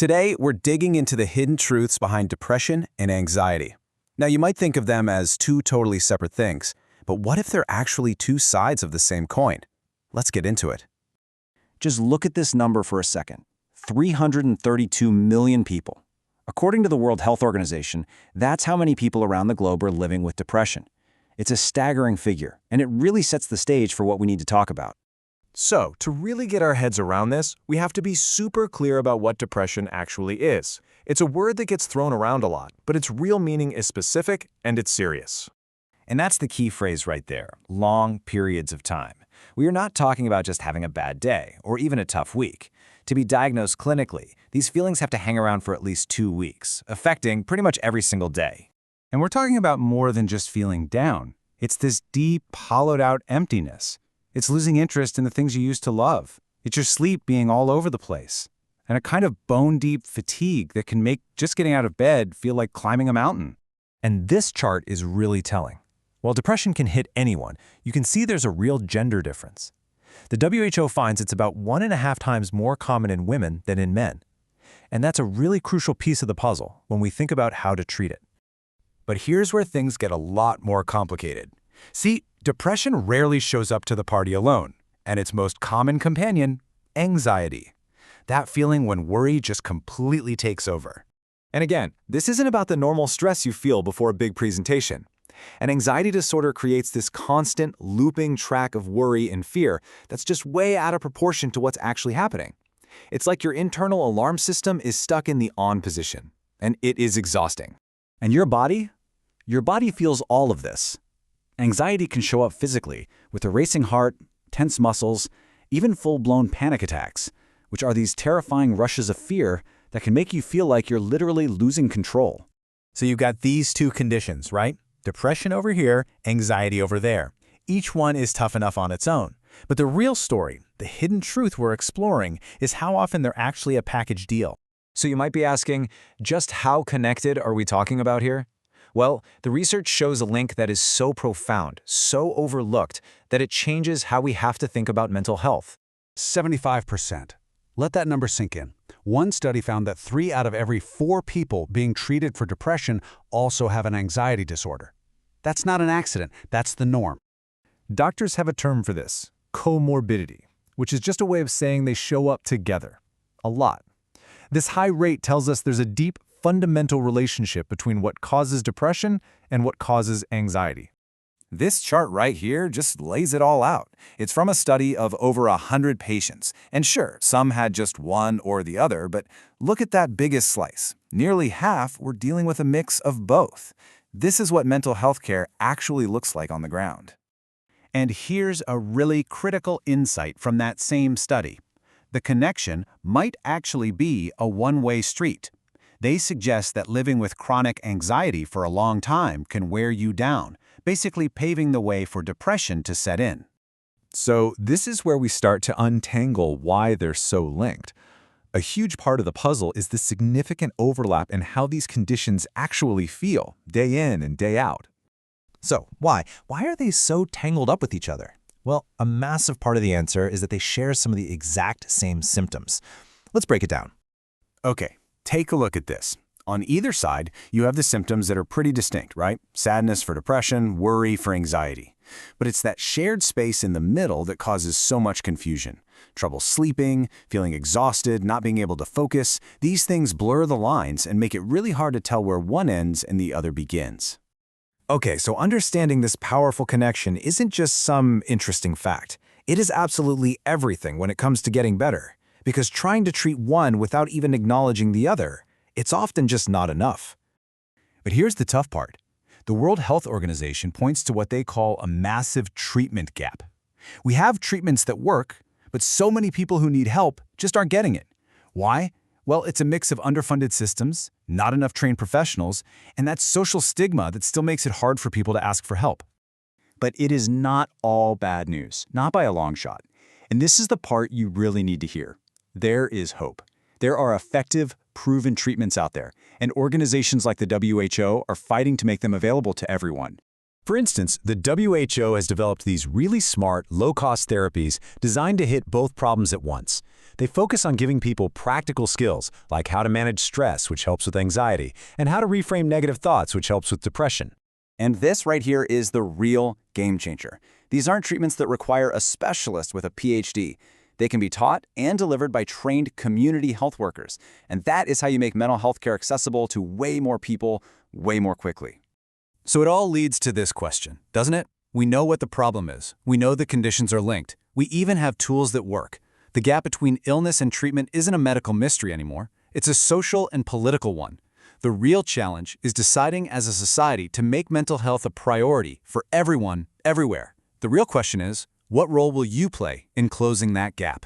Today, we're digging into the hidden truths behind depression and anxiety. Now, you might think of them as two totally separate things, but what if they're actually two sides of the same coin? Let's get into it. Just look at this number for a second. 332 million people. According to the World Health Organization, that's how many people around the globe are living with depression. It's a staggering figure, and it really sets the stage for what we need to talk about. So, to really get our heads around this, we have to be super clear about what depression actually is. It's a word that gets thrown around a lot, but its real meaning is specific and it's serious. And that's the key phrase right there, long periods of time. We are not talking about just having a bad day or even a tough week. To be diagnosed clinically, these feelings have to hang around for at least 2 weeks, affecting pretty much every single day. And we're talking about more than just feeling down. It's this deep, hollowed-out emptiness. It's losing interest in the things you used to love. It's your sleep being all over the place. And a kind of bone-deep fatigue that can make just getting out of bed feel like climbing a mountain. And this chart is really telling. While depression can hit anyone, you can see there's a real gender difference. The WHO finds it's about 1.5 times more common in women than in men. And that's a really crucial piece of the puzzle when we think about how to treat it. But here's where things get a lot more complicated. See, depression rarely shows up to the party alone, and its most common companion, anxiety. That feeling when worry just completely takes over. And again, this isn't about the normal stress you feel before a big presentation. An anxiety disorder creates this constant, looping track of worry and fear that's just way out of proportion to what's actually happening. It's like your internal alarm system is stuck in the on position, and it is exhausting. And your body? Your body feels all of this. Anxiety can show up physically, with a racing heart, tense muscles, even full-blown panic attacks, which are these terrifying rushes of fear that can make you feel like you're literally losing control. So you've got these two conditions, right? Depression over here, anxiety over there. Each one is tough enough on its own. But the real story, the hidden truth we're exploring, is how often they're actually a package deal. So you might be asking, just how connected are we talking about here? Well, the research shows a link that is so profound, so overlooked, that it changes how we have to think about mental health. 75%. Let that number sink in. One study found that 3 out of every 4 people being treated for depression also have an anxiety disorder. That's not an accident, that's the norm. Doctors have a term for this, comorbidity, which is just a way of saying they show up together. A lot. This high rate tells us there's a deep, fundamental relationship between what causes depression and what causes anxiety. This chart right here just lays it all out. It's from a study of over 100 patients. And sure, some had just one or the other, but look at that biggest slice. Nearly half were dealing with a mix of both. This is what mental health care actually looks like on the ground. And here's a really critical insight from that same study. The connection might actually be a one-way street. They suggest that living with chronic anxiety for a long time can wear you down, basically paving the way for depression to set in. So this is where we start to untangle why they're so linked. A huge part of the puzzle is the significant overlap in how these conditions actually feel, day in and day out. So why? Why are they so tangled up with each other? Well, a massive part of the answer is that they share some of the exact same symptoms. Let's break it down. Okay, take a look at this. On either side, you have the symptoms that are pretty distinct, right? Sadness for depression, worry for anxiety. But it's that shared space in the middle that causes so much confusion. Trouble sleeping, feeling exhausted, not being able to focus. These things blur the lines and make it really hard to tell where one ends and the other begins. Okay, so understanding this powerful connection isn't just some interesting fact. It is absolutely everything when it comes to getting better. Because trying to treat one without even acknowledging the other, it's often just not enough. But here's the tough part. The World Health Organization points to what they call a massive treatment gap. We have treatments that work, but so many people who need help just aren't getting it. Why? Well, it's a mix of underfunded systems, not enough trained professionals, and that social stigma that still makes it hard for people to ask for help. But it is not all bad news, not by a long shot. And this is the part you really need to hear. There is hope. There are effective, proven treatments out there, and organizations like the WHO are fighting to make them available to everyone. For instance, the WHO has developed these really smart, low-cost therapies designed to hit both problems at once. They focus on giving people practical skills, like how to manage stress, which helps with anxiety, and how to reframe negative thoughts, which helps with depression. And this right here is the real game changer. These aren't treatments that require a specialist with a PhD. They can be taught and delivered by trained community health workers. And that is how you make mental health care accessible to way more people, way more quickly. So it all leads to this question, doesn't it? We know what the problem is. We know the conditions are linked. We even have tools that work. The gap between illness and treatment isn't a medical mystery anymore. It's a social and political one. The real challenge is deciding as a society to make mental health a priority for everyone, everywhere. The real question is, what role will you play in closing that gap?